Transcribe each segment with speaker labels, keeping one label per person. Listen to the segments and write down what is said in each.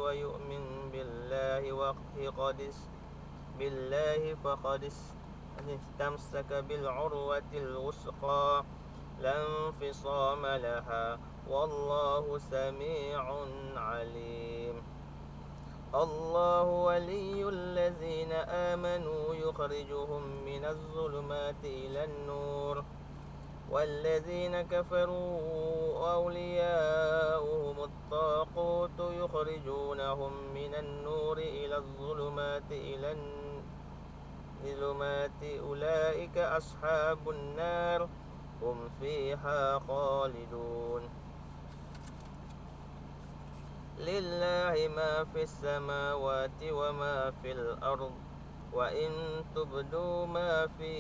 Speaker 1: ويؤمن بالله فقد استمسك بالعروة الوثقى لا انفصام لها والله سميع عليم. الله ولي الذين آمنوا يخرجهم من الظلمات إلى النور والذين كفروا أولياؤهم الطاغوت يخرجونهم من النور إلى الظلمات أولئك أصحاب النار هم فيها خالدون. لله ما في السماوات وما في الأرض وإن تبدوا ما في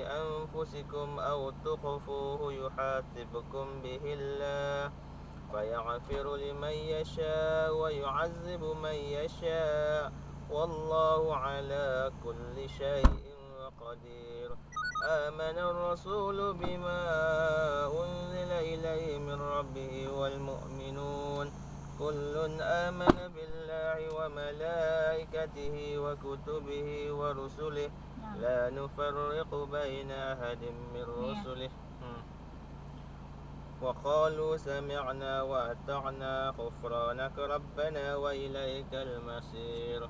Speaker 1: أنفسكم أو تخفوه يحاسبكم به الله فيغفر لمن يشاء ويعذب من يشاء والله على كل شيء قدير. آمن الرسول بما أنزل إليه من ربه والمؤمنون كل آمن بالله وملائكته وكتبه ورسله لا نفرق بين أحد من رسله وقالوا سمعنا وأطعنا غفرانك ربنا وإليك المصير.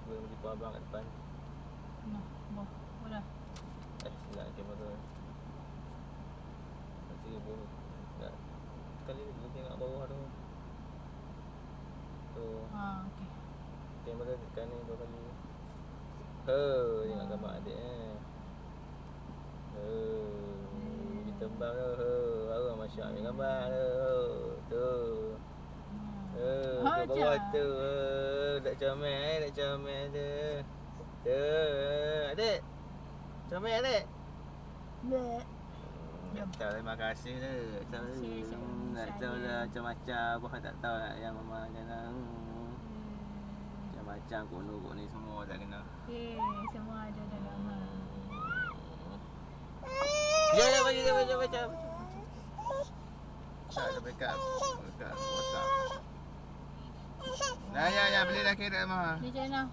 Speaker 1: Boleh jumpa abang kat depan.
Speaker 2: Boleh.
Speaker 1: Silap kamera. Nanti boleh. Tak. Kali ni boleh tengok bawah tu. Tu.
Speaker 2: Okey.
Speaker 1: Kamera tekan ni 2 kali. Tengok gambar adik kita terbang baru Masya Allah gambar tu. Ke bawah tu. Tak comel tu. Tu. Adik. Comel adik. Tak, terima kasih tu. Tak tahu lah macam-macam apa tak tahu lah yang mama kena. Macam kok ni semua tak kena.
Speaker 2: Semua ada dalam.
Speaker 1: Ya, baca. Tak ada backup WhatsApp. Ya, beli dah kira mah.
Speaker 2: Ni channel.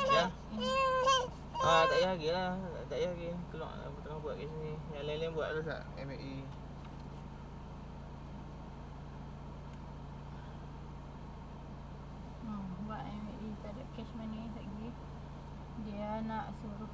Speaker 1: Ya. Tak payah lagi lah. Tak payah lagi. Keluar tengah buat kat sini. Yang lain-lain buat dulu tak? MAE.
Speaker 2: Buat MAE tak ada cash money lagi. Dia nak suruh